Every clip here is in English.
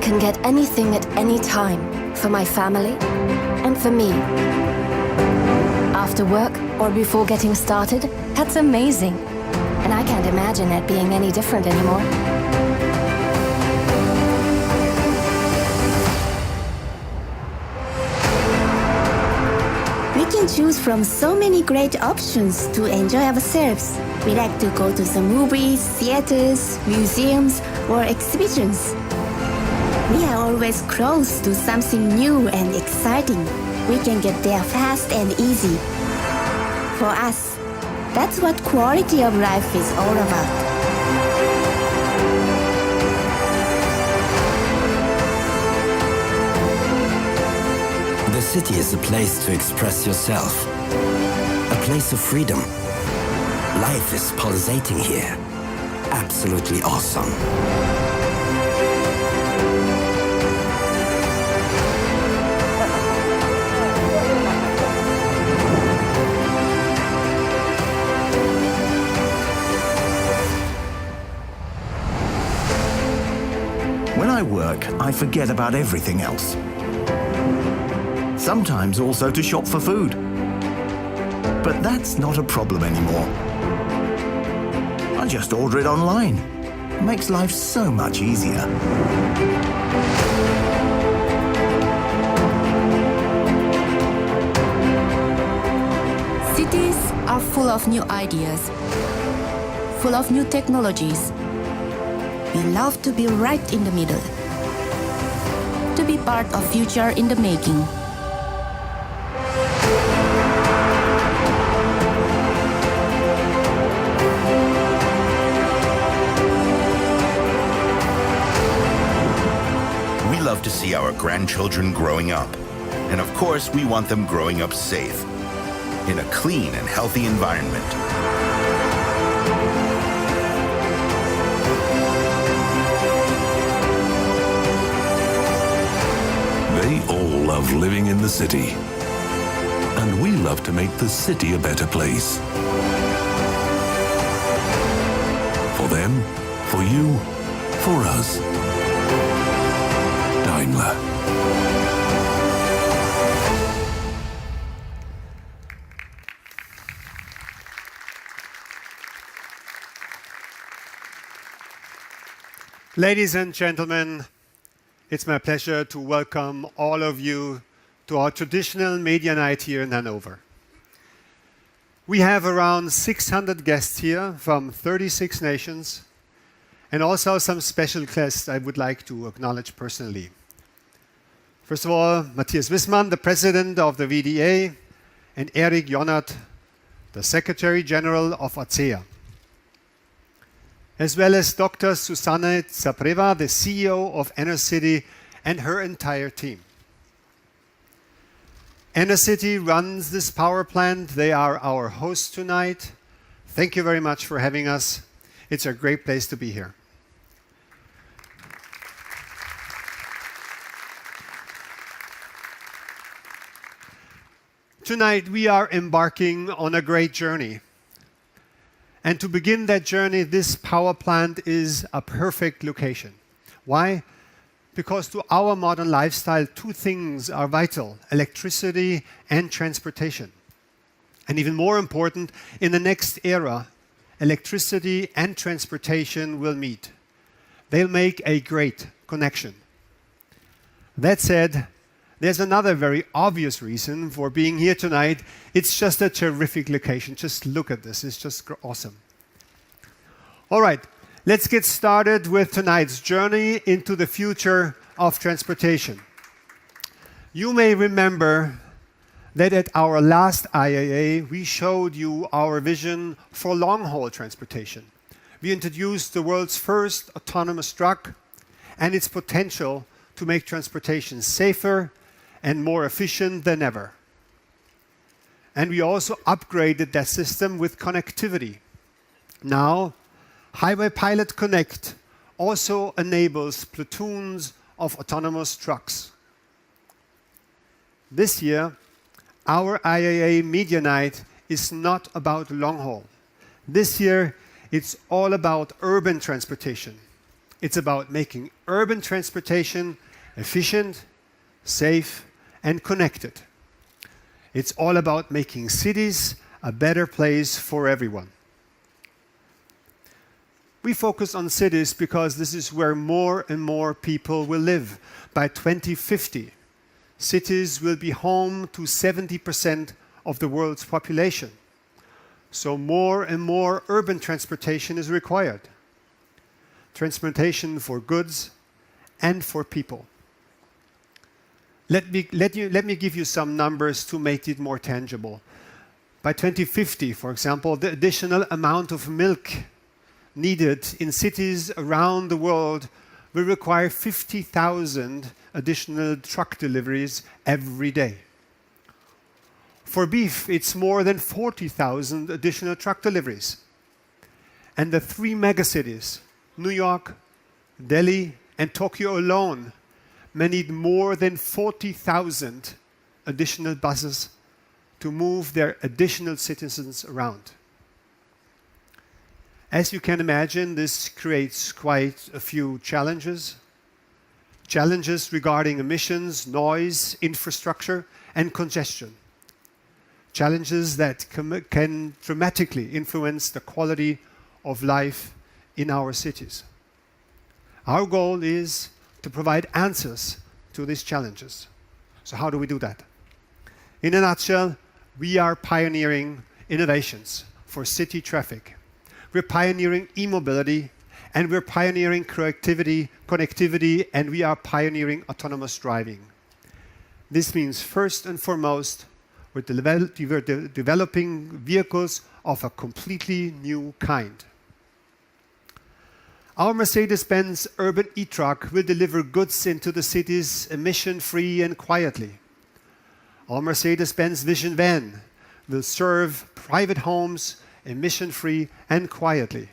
can get anything at any time for my family and for me. After work or before getting started, that's amazing. And I can't imagine it being any different anymore. We can choose from so many great options to enjoy ourselves. We like to go to the movies, theaters, museums, or exhibitions. We are always close to something new and exciting. We can get there fast and easy. For us, that's what quality of life is all about. The city is a place to express yourself, a place of freedom. Life is pulsating here. Absolutely awesome. When I work, I forget about everything else. Sometimes also to shop for food. But that's not a problem anymore. I just order it online. It makes life so much easier. Cities are full of new ideas, full of new technologies. We love to be right in the middle, to be part of future in the making. We love to see our grandchildren growing up. And of course, we want them growing up safe, in a clean and healthy environment. They all love living in the city. And we love to make the city a better place. For them, for you, for us. Daimler. Ladies and gentlemen, it's my pleasure to welcome all of you to our traditional media night here in Hanover. We have around 600 guests here from 36 nations, and also some special guests I would like to acknowledge personally. First of all, Matthias Wissmann, the president of the VDA, and Erik Jonert, the Secretary General of ACEA. As well as Dr. Susanne Zapreva, the CEO of Enercity, and her entire team. Enercity runs this power plant. They are our host tonight. Thank you very much for having us. It's a great place to be here. Tonight we are embarking on a great journey. And to begin that journey, this power plant is a perfect location. Why? Because to our modern lifestyle, two things are vital: electricity and transportation. And even more important, in the next era, electricity and transportation will meet. They'll make a great connection. That said, there's another very obvious reason for being here tonight. It's just a terrific location. Just look at this. It's just awesome. All right, let's get started with tonight's journey into the future of transportation. You may remember that at our last IAA, we showed you our vision for long-haul transportation. We introduced the world's first autonomous truck and its potential to make transportation safer and more efficient than ever. And we also upgraded that system with connectivity. Now, Highway Pilot Connect also enables platoons of autonomous trucks. This year, our IAA Media Night is not about long haul. This year, it's all about urban transportation. It's about making urban transportation efficient, safe, and connected. It's all about making cities a better place for everyone. We focus on cities because this is where more and more people will live. By 2050, cities will be home to 70% of the world's population. So more and more urban transportation is required. Transportation for goods and for people. Let me give you some numbers to make it more tangible. By 2050, for example, the additional amount of milk needed in cities around the world will require 50,000 additional truck deliveries every day. For beef, it's more than 40,000 additional truck deliveries. And the 3 megacities, New York, Delhi, and Tokyo alone, may need more than 40,000 additional buses to move their additional citizens around. As you can imagine, this creates quite a few challenges. Challenges regarding emissions, noise, infrastructure, and congestion. Challenges that can dramatically influence the quality of life in our cities. Our goal is to provide answers to these challenges. So how do we do that? In a nutshell, we are pioneering innovations for city traffic. We're pioneering e-mobility, and we're pioneering connectivity, and we are pioneering autonomous driving. This means first and foremost, we're developing vehicles of a completely new kind. Our Mercedes-Benz urban e-truck will deliver goods into the cities emission-free and quietly. Our Mercedes-Benz Vision van will serve private homes emission-free and quietly.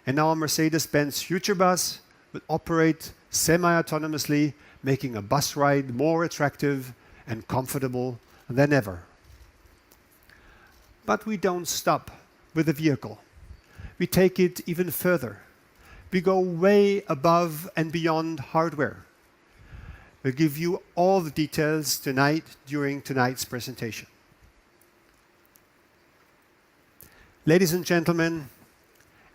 And our Mercedes-Benz Future Bus will operate semi-autonomously, making a bus ride more attractive and comfortable than ever. But we don't stop with the vehicle. We take it even further. We go way above and beyond hardware. We'll give you all the details tonight during tonight's presentation. Ladies and gentlemen,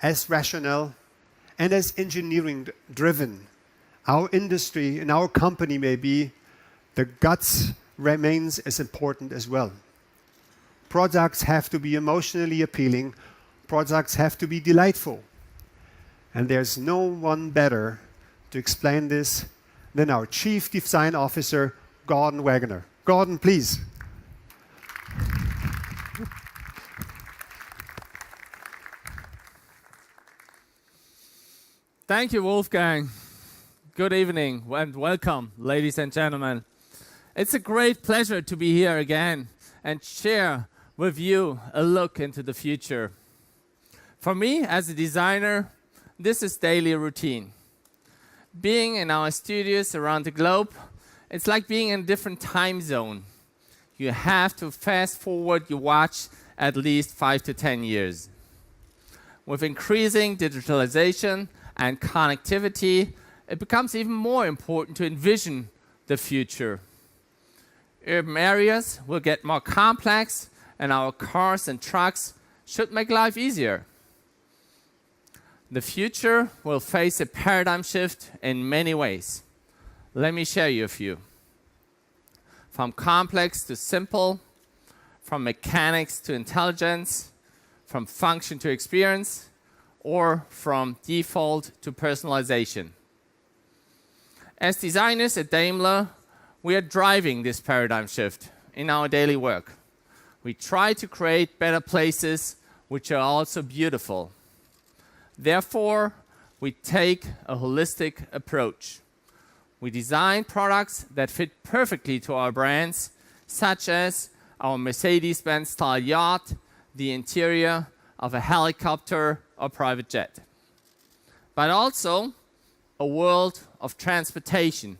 as rational and as engineering-driven our industry and our company may be, the guts remains as important as well. Products have to be emotionally appealing. Products have to be delightful. And there's no one better to explain this than our Chief Design Officer, Gordon Wagner. Gordon, please. Thank you, Wolfgang. Good evening and welcome, ladies and gentlemen. It's a great pleasure to be here again and share with you a look into the future. For me, as a designer, this is daily routine. Being in our studios around the globe, it's like being in a different time zone. You have to fast forward your watch at least 5 to 10 years. With increasing digitalization and connectivity, it becomes even more important to envision the future. Urban areas will get more complex, and our cars and trucks should make life easier. The future will face a paradigm shift in many ways. Let me share you a few. From complex to simple, from mechanics to intelligence, from function to experience, or from default to personalization. As designers at Daimler, we are driving this paradigm shift in our daily work. We try to create better places which are also beautiful. Therefore, we take a holistic approach. We design products that fit perfectly to our brands, such as our Mercedes-Benz style yacht, the interior of a helicopter or private jet. But also a world of transportation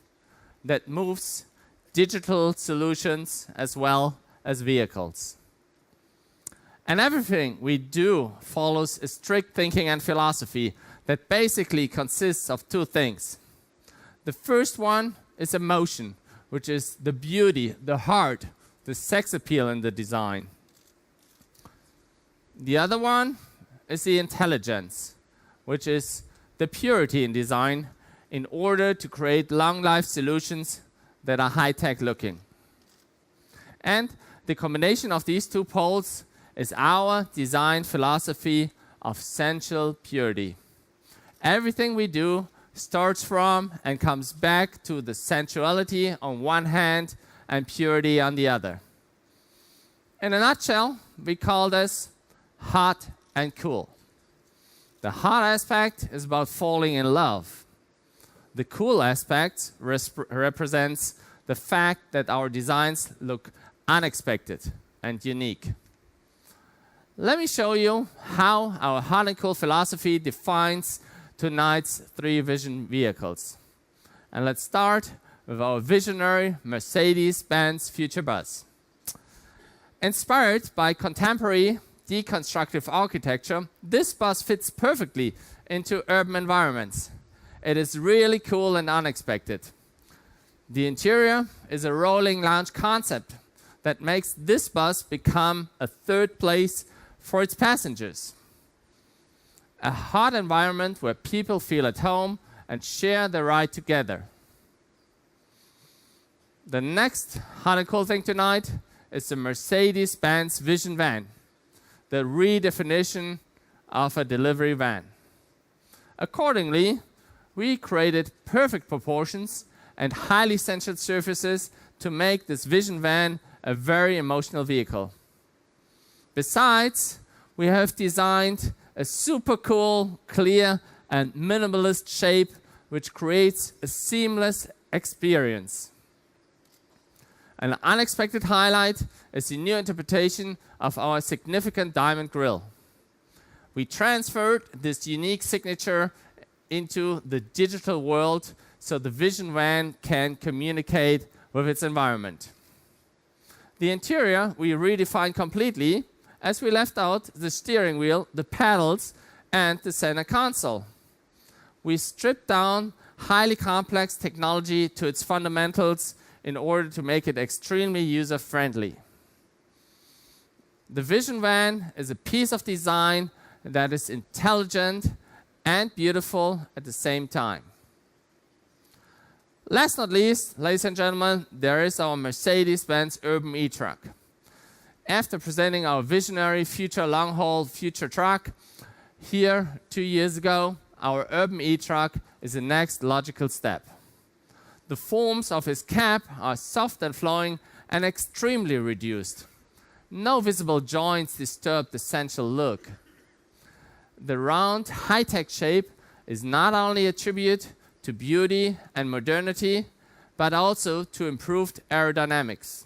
that moves digital solutions as well as vehicles. And everything we do follows a strict thinking and philosophy that basically consists of two things. The first one is emotion, which is the beauty, the heart, the sex appeal in the design. The other one is the intelligence, which is the purity in design in order to create long-life solutions that are high-tech looking. And the combination of these two poles is our design philosophy of sensual purity. Everything we do starts from and comes back to the sensuality on one hand and purity on the other. In a nutshell, we call this hot and cool. The hot aspect is about falling in love. The cool aspect represents the fact that our designs look unexpected and unique. Let me show you how our hot and cool philosophy defines tonight's three vision vehicles. And let's start with our visionary Mercedes-Benz future bus. Inspired by contemporary deconstructive architecture, this bus fits perfectly into urban environments. It is really cool and unexpected. The interior is a rolling lounge concept that makes this bus become a third place for its passengers. A hot environment where people feel at home and share the ride together. The next hot and cool thing tonight is the Mercedes-Benz Vision Van, the redefinition of a delivery van. Accordingly, we created perfect proportions and highly sensual surfaces to make this Vision Van a very emotional vehicle. Besides, we have designed a super cool, clear, and minimalist shape which creates a seamless experience. An unexpected highlight is the new interpretation of our significant diamond grille. We transferred this unique signature into the digital world so the Vision Van can communicate with its environment. The interior we redefined completely as we left out the steering wheel, the pedals, and the center console. We stripped down highly complex technology to its fundamentals in order to make it extremely user-friendly. The Vision Van is a piece of design that is intelligent and beautiful at the same time. Last not least, ladies and gentlemen, there is our Mercedes-Benz Urban eTruck. After presenting our visionary future long-haul future truck here 2 years ago, our Urban eTruck is the next logical step. The forms of his cab are soft and flowing and extremely reduced. No visible joints disturb the sensual look. The round, high-tech shape is not only a tribute to beauty and modernity, but also to improved aerodynamics.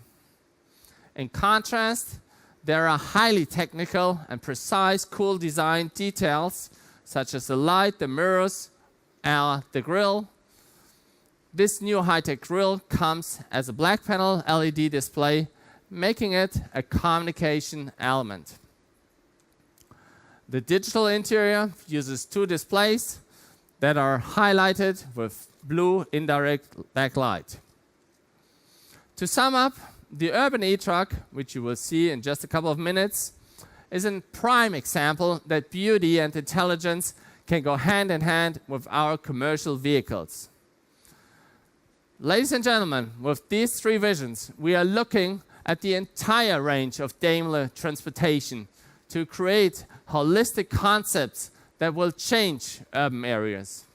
In contrast, there are highly technical and precise cool design details, such as the light, the mirrors, and the grille. This new high-tech grille comes as a black panel LED display, making it a communication element. The digital interior uses two displays that are highlighted with blue indirect backlight. To sum up, the Urban eTruck, which you will see in just a couple of minutes, is a prime example that beauty and intelligence can go hand in hand with our commercial vehicles. Ladies and gentlemen, with these three visions, we are looking at the entire range of Daimler transportation to create holistic concepts that will change urban areas.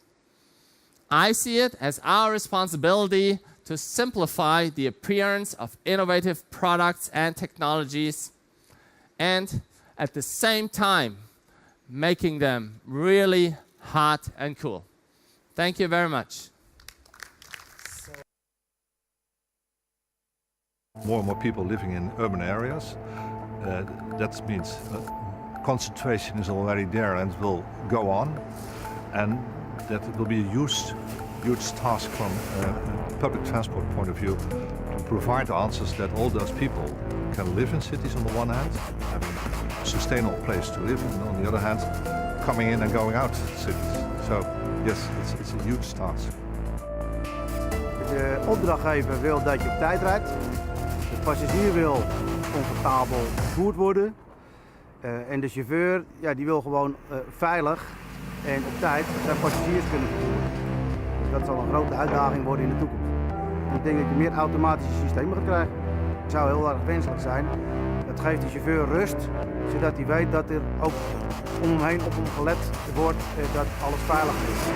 I see it as our responsibility to simplify the appearance of innovative products and technologies, and at the same time, making them really hot and cool. Thank you very much. More and more people living in urban areas. That means concentration is already there and will go on, and that will be a huge task from a public transport point of view to provide answers that all those people can live in cities on the one hand, having a sustainable place to live, and on the other hand, coming in and going out cities. So yes, it's a huge task. De opdrachtgever wil dat je op tijd rijdt. De passagier wil comfortabel vervoerd worden. En de chauffeur die wil gewoon veilig en op tijd zijn passagiers kunnen vervoeren. Dus dat zal een grote uitdaging worden in de toekomst. En ik denk dat je meer automatische systemen gaat krijgen. Het zou heel erg wenselijk zijn. Het geeft de chauffeur rust, zodat hij weet dat er ook om hem heen op hem gelet wordt dat alles veilig is.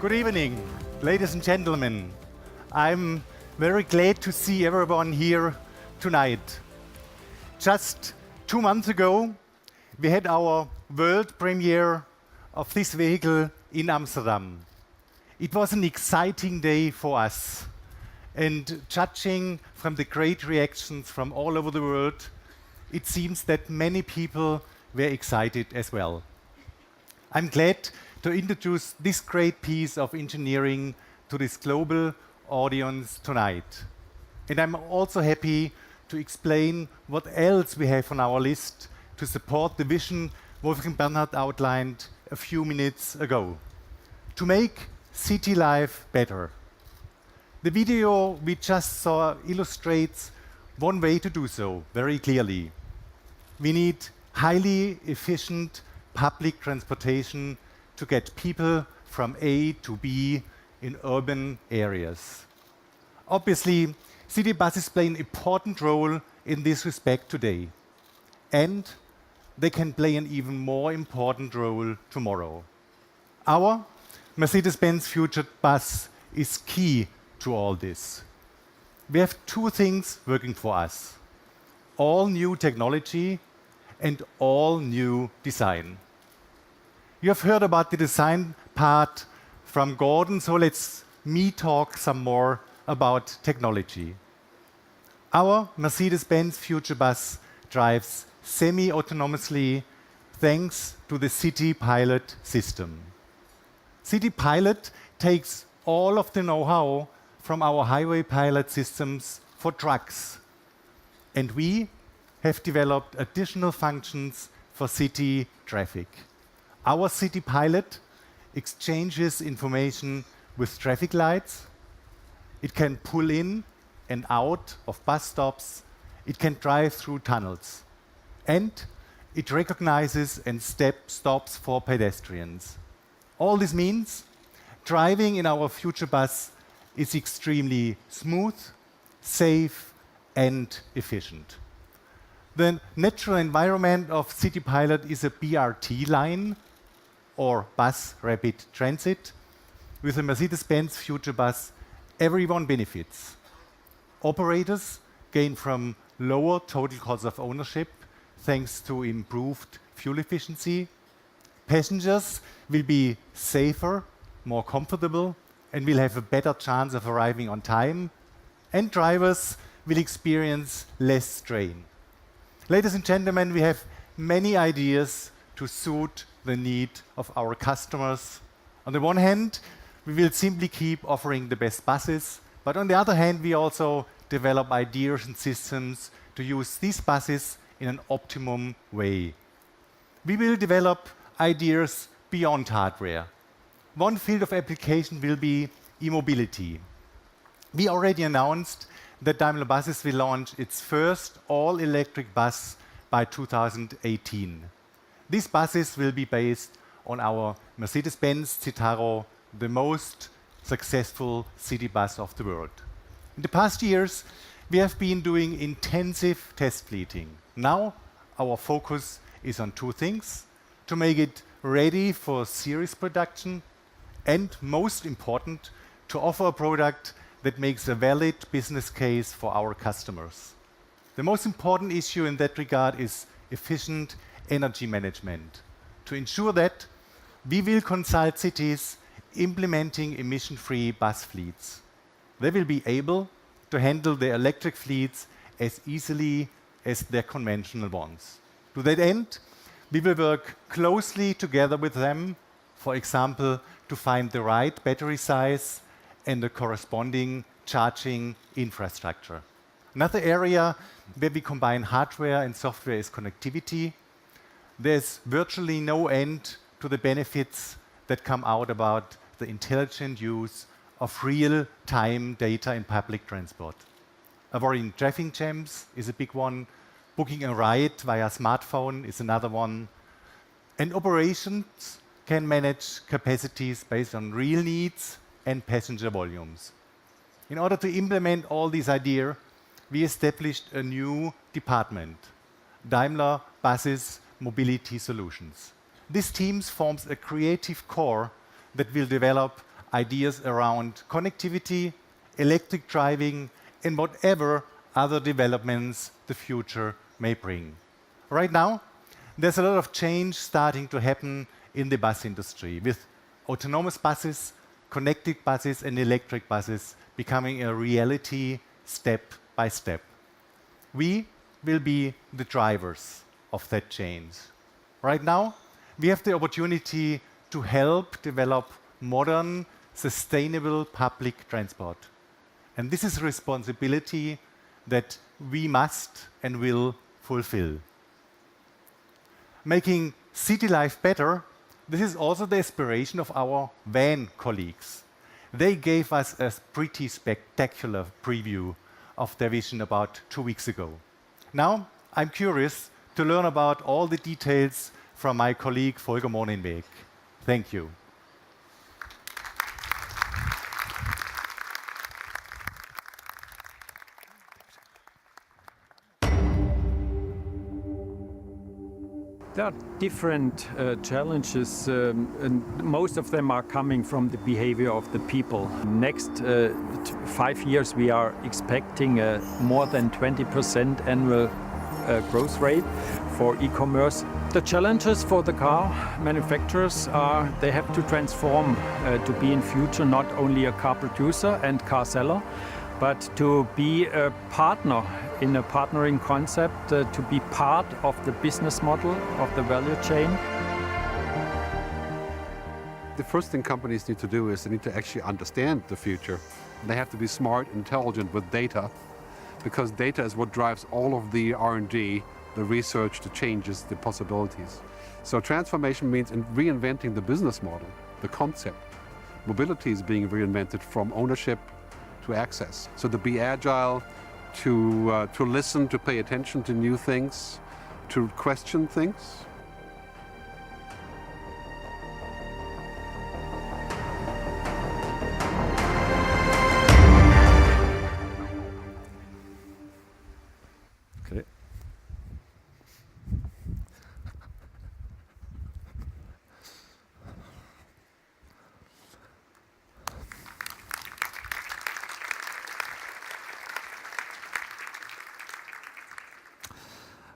Good evening, ladies and gentlemen. I'm very glad to see everyone here tonight. Just 2 months ago, we had our world premiere of this vehicle in Amsterdam. It was an exciting day for us. And judging from the great reactions from all over the world, it seems that many people were excited as well. I'm glad to introduce this great piece of engineering to this global audience tonight. And I'm also happy to explain what else we have on our list to support the vision Wolfgang Bernhard outlined a few minutes ago, to make city life better. The video we just saw illustrates one way to do so very clearly. We need highly efficient public transportation to get people from A to B in urban areas. Obviously, city buses play an important role in this respect today, and they can play an even more important role tomorrow. Our Mercedes-Benz Future Bus is key to all this. We have 2 things working for us: all new technology and all new design. You have heard about the design part from Gordon, so let's me talk some more about technology. Our Mercedes-Benz Future Bus drives semi-autonomously thanks to the City Pilot system. City Pilot takes all of the know-how from our highway pilot systems for trucks, and we have developed additional functions for city traffic. Our City Pilot exchanges information with traffic lights. It can pull in and out of bus stops. It can drive through tunnels. And it recognizes and stops for pedestrians. All this means driving in our future bus is extremely smooth, safe, and efficient. The natural environment of City Pilot is a BRT line, or bus rapid transit. With a Mercedes-Benz Future Bus, everyone benefits. Operators gain from lower total cost of ownership thanks to improved fuel efficiency. Passengers will be safer, more comfortable, and will have a better chance of arriving on time. And drivers will experience less strain. Ladies and gentlemen, we have many ideas to suit the need of our customers. On the one hand, we will simply keep offering the best buses, but on the other hand, we also develop ideas and systems to use these buses in an optimum way. We will develop ideas beyond hardware. One field of application will be e-mobility. We already announced that Daimler Buses will launch its first all-electric bus by 2018. These buses will be based on our Mercedes-Benz Citaro, the most successful city bus of the world. In the past years, we have been doing intensive test fleeting. Now, our focus is on 2 things: to make it ready for series production and most important, to offer a product that makes a valid business case for our customers. The most important issue in that regard is efficient energy management. To ensure that, we will consult cities implementing emission-free bus fleets. They will be able to handle their electric fleets as easily as their conventional ones. To that end, we will work closely together with them, for example, to find the right battery size and the corresponding charging infrastructure. Another area where we combine hardware and software is connectivity. There's virtually no end to the benefits that come out about the intelligent use of real-time data in public transport. Avoiding traffic jams is a big one. Booking a ride via smartphone is another one. And operations can manage capacities based on real needs and passenger volumes. In order to implement all these ideas, we established a new department, Daimler Buses Mobility Solutions. This team forms a creative core that will develop ideas around connectivity, electric driving, and whatever other developments the future may bring. Right now, there's a lot of change starting to happen in the bus industry, with autonomous buses, connected buses, and electric buses becoming a reality step by step. We will be the drivers of that change. Right now, we have the opportunity to help develop modern, sustainable public transport. And this is a responsibility that we must and will fulfill. Making city life better, this is also the aspiration of our van colleagues. They gave us a pretty spectacular preview of their vision about 2 weeks ago. Now, I'm curious to learn about all the details from my colleague Volker Monenweg. Thank you. There are different challenges, and most of them are coming from the behavior of the people. Next 5 years, we are expecting a more than 20% annual growth rate for e-commerce. The challenges for the car manufacturers are they have to transform to be in future not only a car producer and car seller, but to be a partner in a partnering concept, to be part of the business model of the value chain. The first thing companies need to do is they need to actually understand the future. They have to be smart, intelligent with data, because data is what drives all of the R&D, the research, the changes, the possibilities. So transformation means reinventing the business model, the concept. Mobility is being reinvented from ownership to access. So to be agile, to listen, to pay attention to new things, to question things. Okay.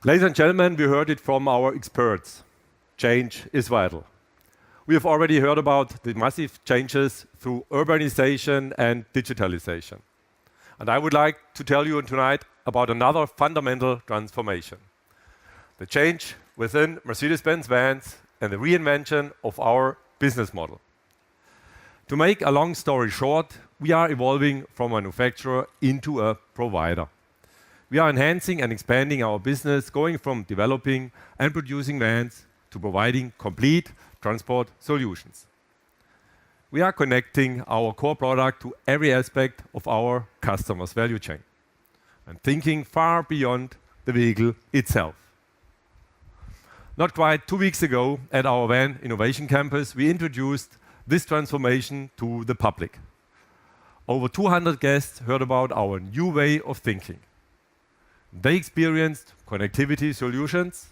Ladies and gentlemen, we heard it from our experts. Change is vital. We have already heard about the massive changes through urbanization and digitalization. And I would like to tell you tonight about another fundamental transformation. The change within Mercedes-Benz vans and the reinvention of our business model. To make a long story short, we are evolving from a manufacturer into a provider. We are enhancing and expanding our business, going from developing and producing vans to providing complete transport solutions. We are connecting our core product to every aspect of our customer's value chain and thinking far beyond the vehicle itself. Not quite 2 weeks ago at our Van Innovation Campus, we introduced this transformation to the public. Over 200 guests heard about our new way of thinking. They experienced connectivity solutions,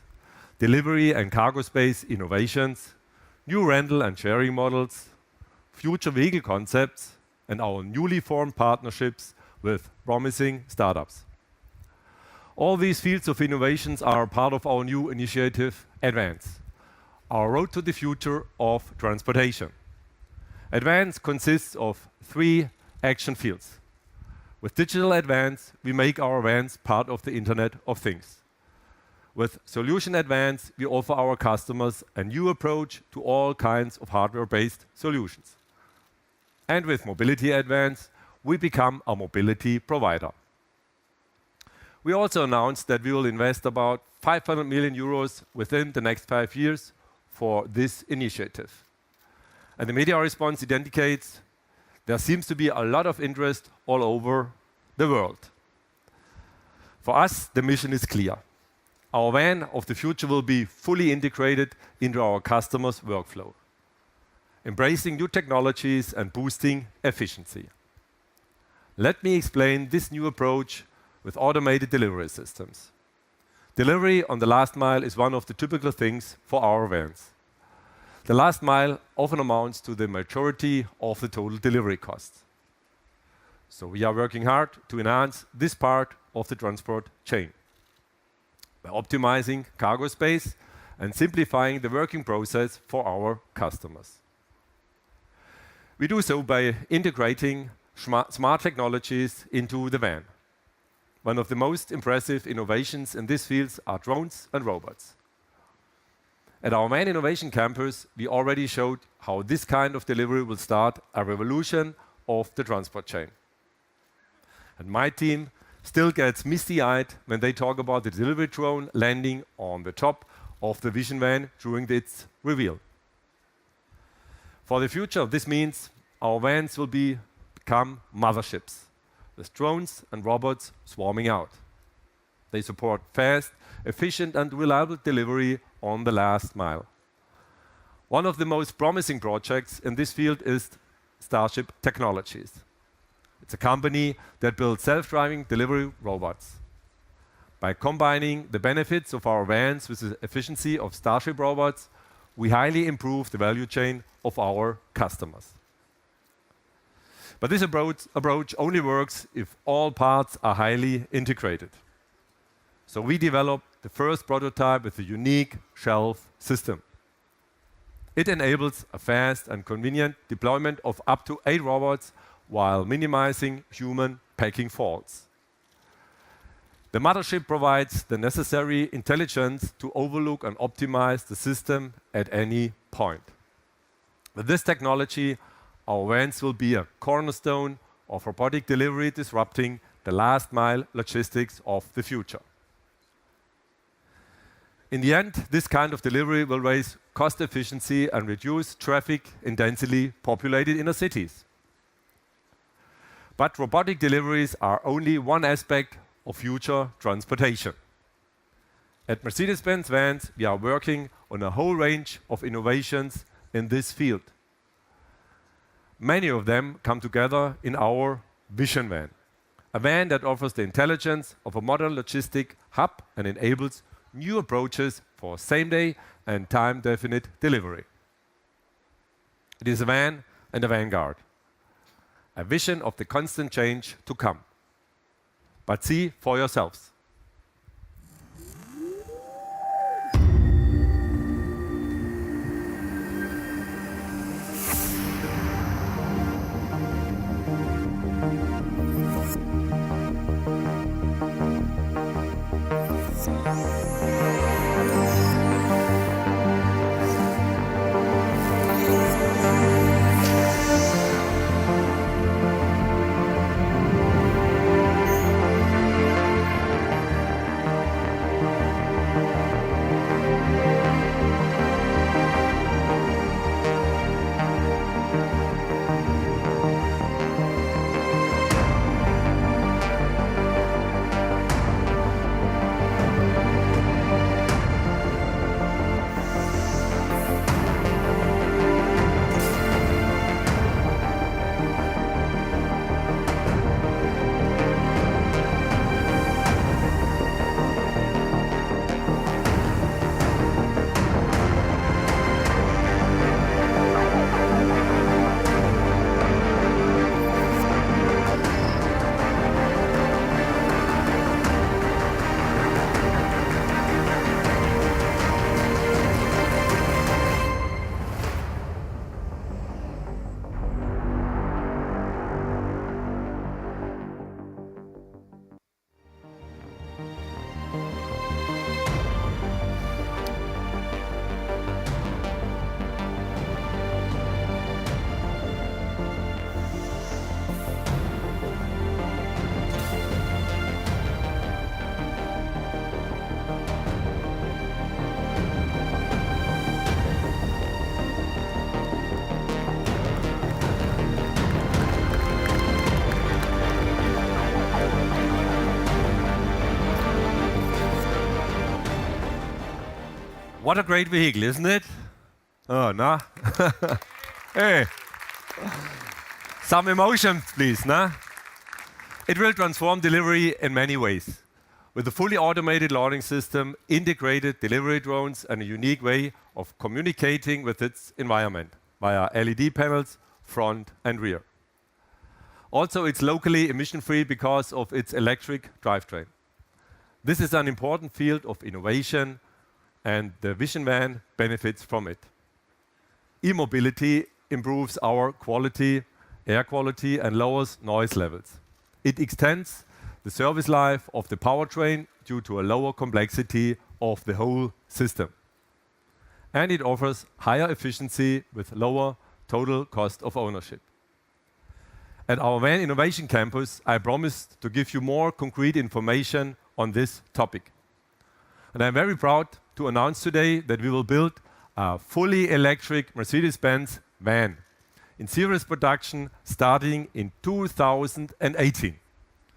delivery and cargo space innovations, new rental and sharing models, future vehicle concepts, and our newly formed partnerships with promising startups. All these fields of innovations are part of our new initiative, Advance, our road to the future of transportation. Advance consists of 3 action fields. With Digital Advance, we make our vans part of the Internet of Things. With Solution Advance, we offer our customers a new approach to all kinds of hardware-based solutions. And with Mobility Advance, we become a mobility provider. We also announced that we will invest about 500 million euros within the next 5 years for this initiative. And the media response indicates there seems to be a lot of interest all over the world. For us, the mission is clear. Our van of the future will be fully integrated into our customers' workflow, embracing new technologies and boosting efficiency. Let me explain this new approach with automated delivery systems. Delivery on the last mile is one of the typical things for our vans. The last mile often amounts to the majority of the total delivery costs. So we are working hard to enhance this part of the transport chain by optimizing cargo space and simplifying the working process for our customers. We do so by integrating smart technologies into the van. One of the most impressive innovations in this field are drones and robots. At our main innovation campus, we already showed how this kind of delivery will start a revolution of the transport chain. And my team still gets misty-eyed when they talk about the delivery drone landing on the top of the vision van during its reveal. For the future, this means our vans will become motherships, with drones and robots swarming out. They support fast, efficient and reliable delivery on the last mile. One of the most promising projects in this field is Starship Technologies. It's a company that builds self-driving delivery robots. By combining the benefits of our vans with the efficiency of Starship robots, we highly improve the value chain of our customers. But this approach only works if all parts are highly integrated. So we developed the first prototype with a unique shelf system. It enables a fast and convenient deployment of up to 8 robots while minimizing human packing faults. The mothership provides the necessary intelligence to overlook and optimize the system at any point. With this technology, our vans will be a cornerstone of robotic delivery, disrupting the last mile logistics of the future. In the end, this kind of delivery will raise cost efficiency and reduce traffic in densely populated inner cities. But robotic deliveries are only one aspect of future transportation. At Mercedes-Benz Vans, we are working on a whole range of innovations in this field. Many of them come together in our Vision Van, a van that offers the intelligence of a modern logistic hub and enables new approaches for same-day and time-definite delivery. It is a van and a vanguard, a vision of the constant change to come. But see for yourselves. What a great vehicle, isn't it? Oh, no? Hey. Some emotion, please, no? It will transform delivery in many ways. With a fully automated loading system, integrated delivery drones, and a unique way of communicating with its environment via LED panels, front and rear. Also, it's locally emission-free because of its electric drivetrain. This is an important field of innovation, and the Vision Van benefits from it. E-mobility improves our quality, air quality, and lowers noise levels. It extends the service life of the powertrain due to a lower complexity of the whole system. And it offers higher efficiency with lower total cost of ownership. At our Van Innovation Campus, I promised to give you more concrete information on this topic. And I'm very proud to announce today that we will build a fully electric Mercedes-Benz van in series production starting in 2018.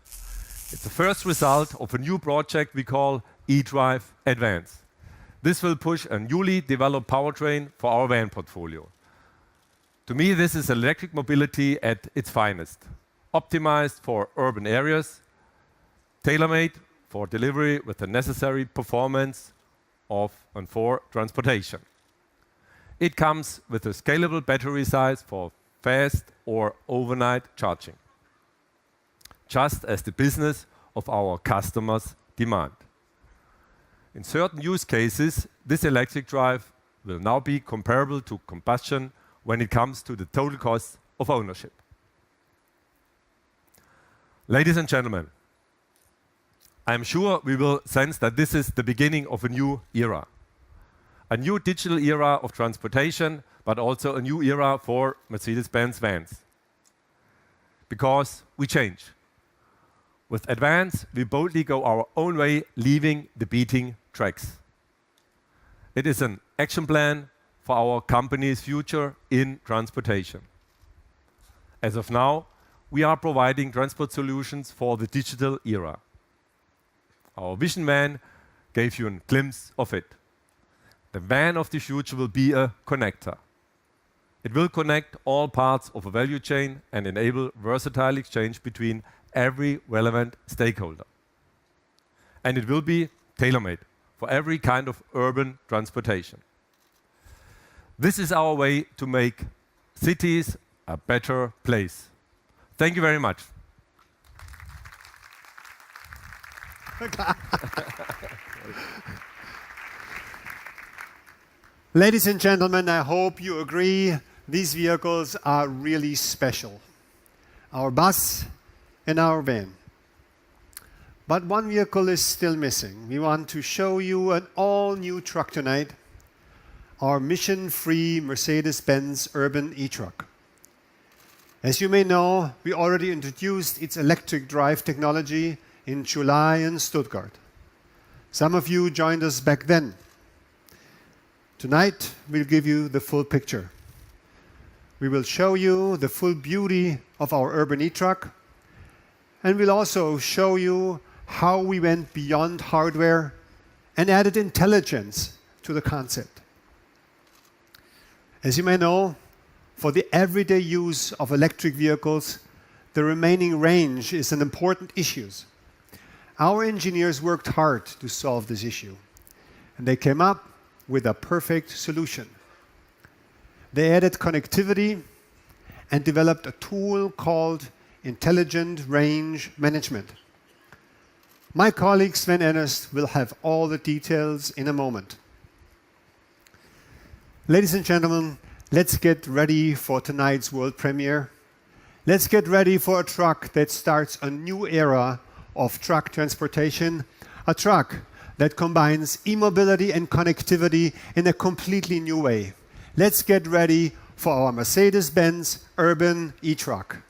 It's the first result of a new project we call eDrive Advance. This will push a newly developed powertrain for our van portfolio. To me, this is electric mobility at its finest, optimized for urban areas, tailor-made for delivery with the necessary performance of and for transportation. It comes with a scalable battery size for fast or overnight charging, just as the business of our customers demand. In certain use cases, this electric drive will now be comparable to combustion when it comes to the total cost of ownership. Ladies and gentlemen, I'm sure we will sense that this is the beginning of a new era. A new digital era of transportation, but also a new era for Mercedes-Benz vans. Because we change. With Advance, we boldly go our own way, leaving the beating tracks. It is an action plan for our company's future in transportation. As of now, we are providing transport solutions for the digital era. Our Vision Van gave you a glimpse of it. The van of the future will be a connector. It will connect all parts of a value chain and enable versatile exchange between every relevant stakeholder. And it will be tailor-made for every kind of urban transportation. This is our way to make cities a better place. Thank you very much. Ladies and gentlemen, I hope you agree these vehicles are really special. Our bus and our van. But one vehicle is still missing. We want to show you an all-new truck tonight, our mission-free Mercedes-Benz Urban eTruck. As you may know, we already introduced its electric drive technology in July in Stuttgart. Some of you joined us back then. Tonight, we'll give you the full picture. We will show you the full beauty of our urban eTruck, and we'll also show you how we went beyond hardware and added intelligence to the concept. As you may know, for the everyday use of electric vehicles, the remaining range is an important issue. Our engineers worked hard to solve this issue, and they came up with a perfect solution. They added connectivity and developed a tool called Intelligent Range Management. My colleague Sven Ernest will have all the details in a moment. Ladies and gentlemen, let's get ready for tonight's world premiere. Let's get ready for a truck that starts a new era of truck transportation, a truck that combines e-mobility and connectivity in a completely new way. Let's get ready for our Mercedes-Benz Urban eTruck.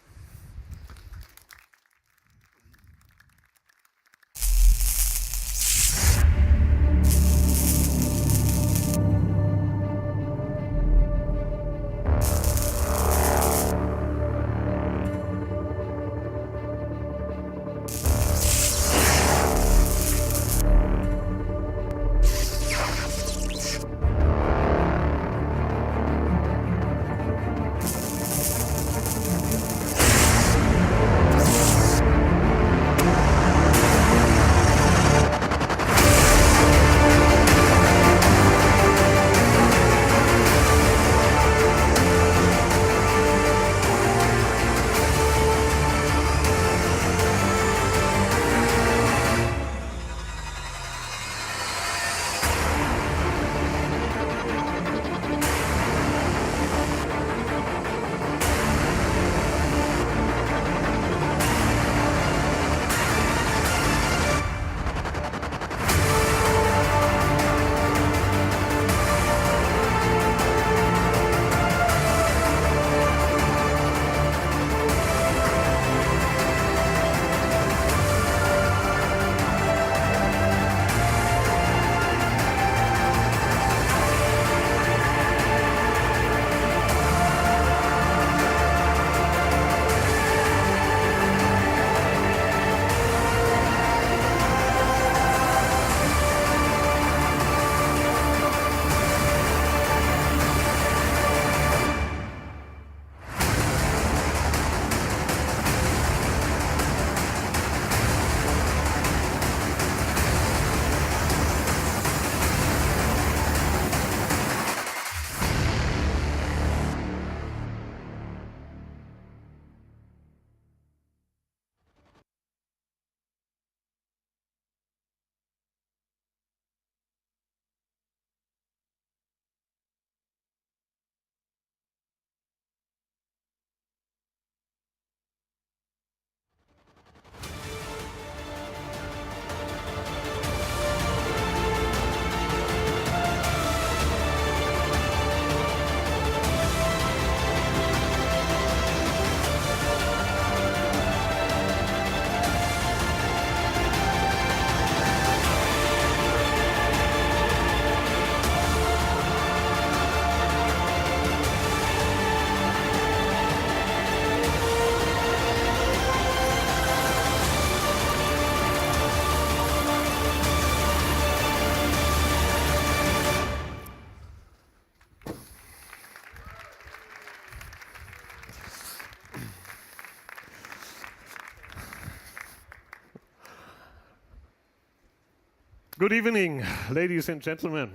Good evening, ladies and gentlemen.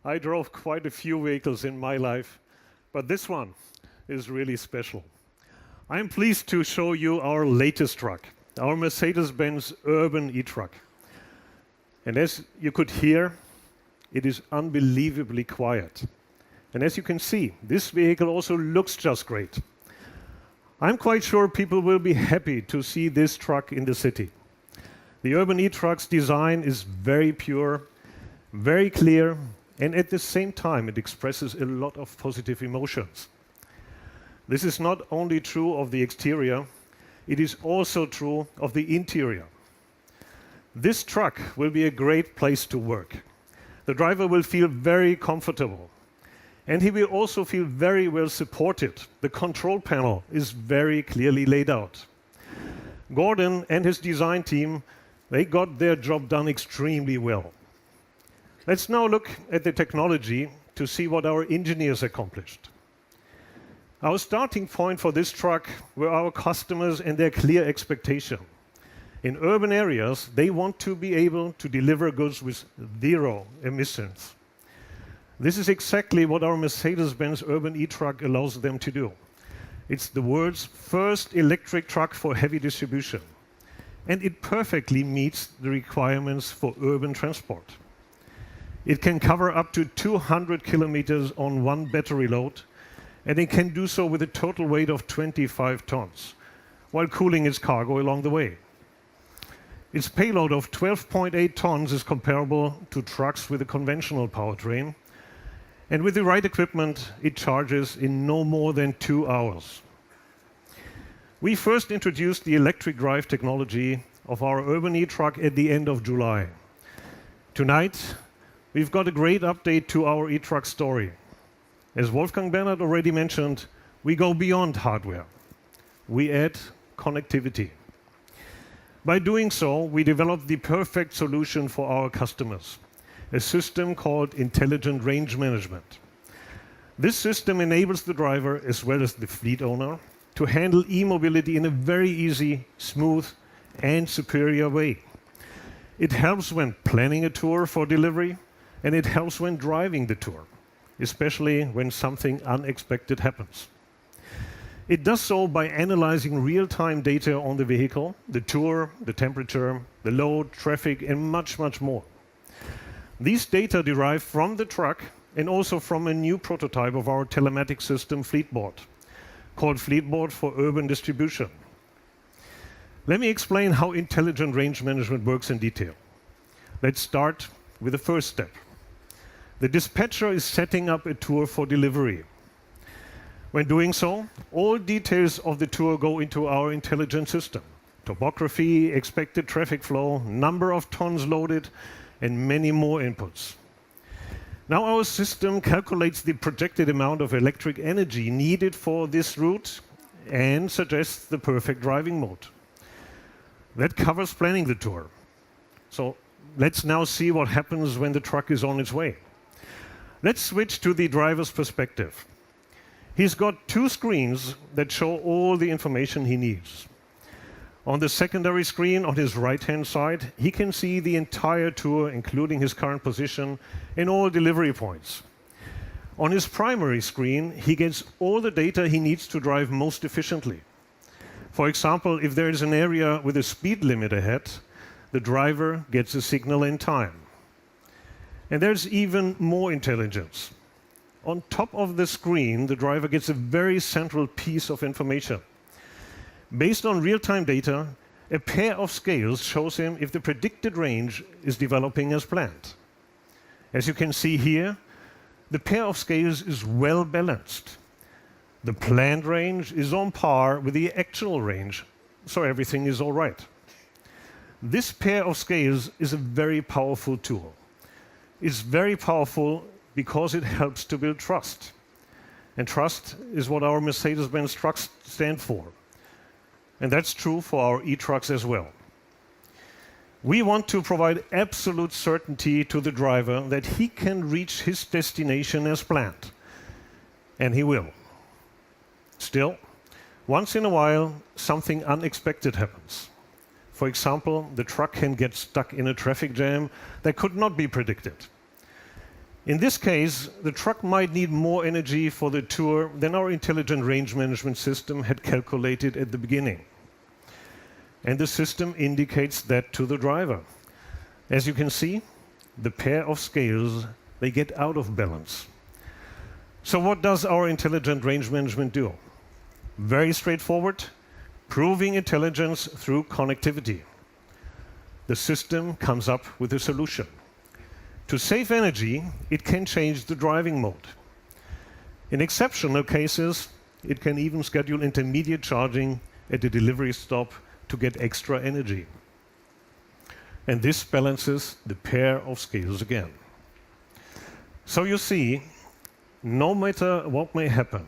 I drove quite a few vehicles in my life, but this one is really special. I'm pleased to show you our latest truck, our Mercedes-Benz urban e-truck. And as you could hear, it is unbelievably quiet. And as you can see, this vehicle also looks just great. I'm quite sure people will be happy to see this truck in the city. The urban e-truck's design is very pure, very clear, and at the same time it expresses a lot of positive emotions. This is not only true of the exterior, it is also true of the interior. This truck will be a great place to work. The driver will feel very comfortable, and he will also feel very well supported. The control panel is very clearly laid out. Gordon and his design team, they got their job done extremely well. Let's now look at the technology to see what our engineers accomplished. Our starting point for this truck were our customers and their clear expectation. In urban areas, they want to be able to deliver goods with 0 emissions. This is exactly what our Mercedes-Benz urban e-truck allows them to do. It's the world's first electric truck for heavy distribution, and it perfectly meets the requirements for urban transport. It can cover up to 200 kilometers on one battery load, and it can do so with a total weight of 25 tons, while cooling its cargo along the way. Its payload of 12.8 tons is comparable to trucks with a conventional powertrain, and with the right equipment, it charges in no more than 2 hours. We first introduced the electric drive technology of our urban e-truck at the end of July. Tonight, we've got a great update to our e-truck story. As Wolfgang Bernhard already mentioned, we go beyond hardware. We add connectivity. By doing so, we developed the perfect solution for our customers, a system called Intelligent Range Management. This system enables the driver, as well as the fleet owner, to handle e-mobility in a very easy, smooth, and superior way. It helps when planning a tour for delivery, and it helps when driving the tour, especially when something unexpected happens. It does so by analyzing real-time data on the vehicle, the tour, the temperature, the load, traffic, and much, much more. These data derive from the truck and also from a new prototype of our telematics system, Fleetboard, called Fleetboard for Urban Distribution. Let me explain how intelligent range management works in detail. Let's start with the first step. The dispatcher is setting up a tour for delivery. When doing so, all details of the tour go into our intelligent system. Topography, expected traffic flow, number of tons loaded, and many more inputs. Now our system calculates the projected amount of electric energy needed for this route and suggests the perfect driving mode. That covers planning the tour. So let's now see what happens when the truck is on its way. Let's switch to the driver's perspective. He's got 2 screens that show all the information he needs. On the secondary screen on his right-hand side, he can see the entire tour, including his current position and all delivery points. On his primary screen, he gets all the data he needs to drive most efficiently. For example, if there is an area with a speed limit ahead, the driver gets a signal in time. And there's even more intelligence. On top of the screen, the driver gets a very central piece of information. Based on real-time data, a pair of scales shows him if the predicted range is developing as planned. As you can see here, the pair of scales is well balanced. The planned range is on par with the actual range, so everything is all right. This pair of scales is a very powerful tool. It's very powerful because it helps to build trust. And trust is what our Mercedes-Benz trucks stand for. And that's true for our e-trucks as well. We want to provide absolute certainty to the driver that he can reach his destination as planned. And he will. Still, once in a while, something unexpected happens. For example, the truck can get stuck in a traffic jam that could not be predicted. In this case, the truck might need more energy for the tour than our intelligent range management system had calculated at the beginning. And the system indicates that to the driver. As you can see, the pair of scales, they get out of balance. So what does our intelligent range management do? Very straightforward, proving intelligence through connectivity. The system comes up with a solution. To save energy, it can change the driving mode. In exceptional cases, it can even schedule intermediate charging at a delivery stop to get extra energy. And this balances the pair of scales again. So you see, no matter what may happen,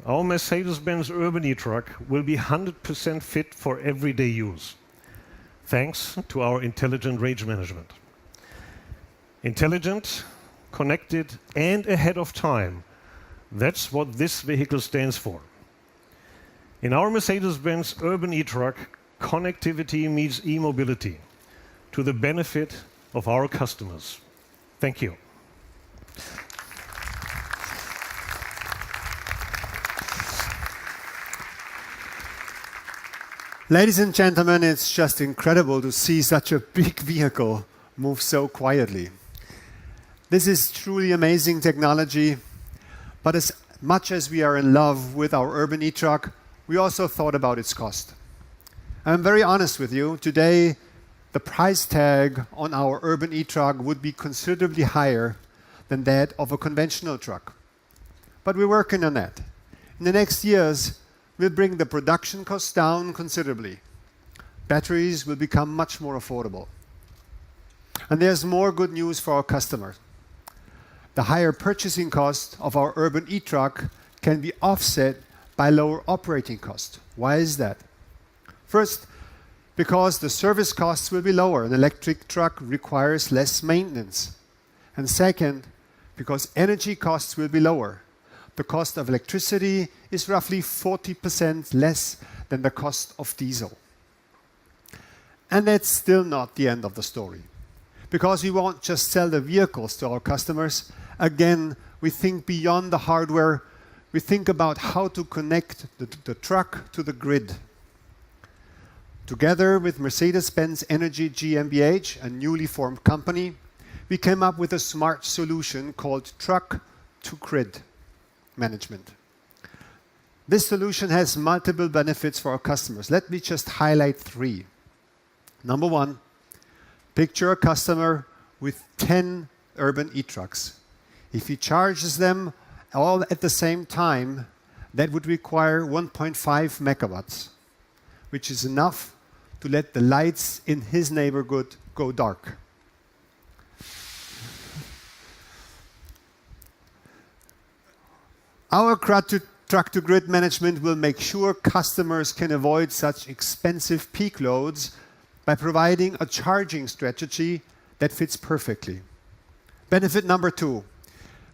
our Mercedes-Benz urban e-truck will be 100% fit for everyday use, thanks to our intelligent range management. Intelligent, connected, and ahead of time. That's what this vehicle stands for. In our Mercedes-Benz urban e-truck, connectivity meets e-mobility to the benefit of our customers. Thank you. Ladies and gentlemen, it's just incredible to see such a big vehicle move so quietly. This is truly amazing technology, but as much as we are in love with our urban e-truck, we also thought about its cost. I'm very honest with you, today the price tag on our urban e-truck would be considerably higher than that of a conventional truck. But we're working on that. In the next years, we'll bring the production costs down considerably. Batteries will become much more affordable. And there's more good news for our customers. The higher purchasing cost of our urban e-truck can be offset by lower operating costs. Why is that? First, because the service costs will be lower. An electric truck requires less maintenance. And second, because energy costs will be lower. The cost of electricity is roughly 40% less than the cost of diesel. And that's still not the end of the story. Because we won't just sell the vehicles to our customers. Again, we think beyond the hardware. We think about how to connect the truck to the grid. Together with Mercedes-Benz Energy GmbH, a newly formed company, we came up with a smart solution called truck-to-grid management. This solution has multiple benefits for our customers. Let me just highlight 3. Number 1, picture a customer with 10 urban e-trucks. If he charges them all at the same time, that would require 1.5 megawatts, which is enough to let the lights in his neighborhood go dark. Our truck-to-grid management will make sure customers can avoid such expensive peak loads by providing a charging strategy that fits perfectly. Benefit number 2,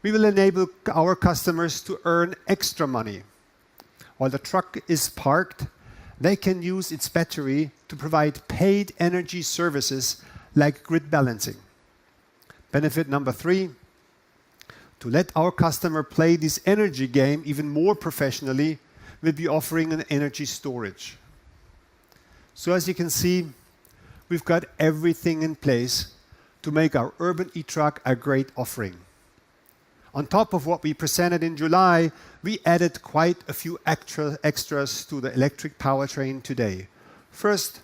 we will enable our customers to earn extra money. While the truck is parked, they can use its battery to provide paid energy services like grid balancing. Benefit number 3, to let our customer play this energy game even more professionally, we'll be offering an energy storage. So as you can see, we've got everything in place to make our urban e-truck a great offering. On top of what we presented in July, we added quite a few extras to the electric powertrain today. First,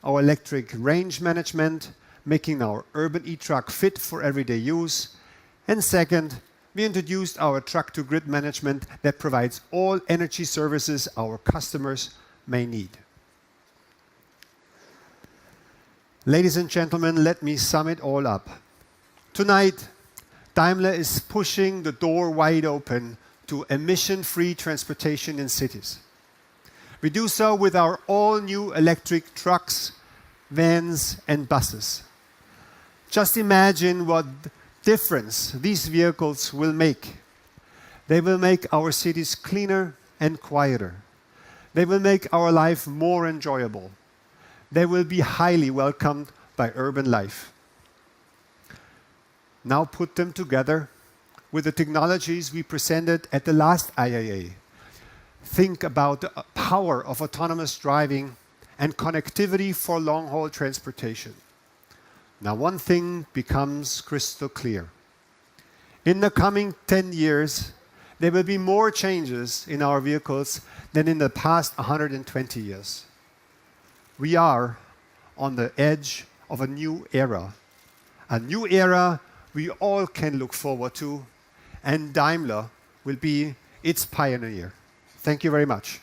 our electric range management, making our urban e-truck fit for everyday use. And second, we introduced our truck-to-grid management that provides all energy services our customers may need. Ladies and gentlemen, let me sum it all up. Tonight, Daimler is pushing the door wide open to emission-free transportation in cities. We do so with our all-new electric trucks, vans, and buses. Just imagine what difference these vehicles will make. They will make our cities cleaner and quieter. They will make our life more enjoyable. they will be highly welcomed by urban life. Now put them together with the technologies we presented at the last IAA. Think about the power of autonomous driving and connectivity for long-haul transportation. Now one thing becomes crystal clear. In the coming 10 years, there will be more changes in our vehicles than in the past 120 years. We are on the edge of a new era we all can look forward to, and Daimler will be its pioneer. Thank you very much.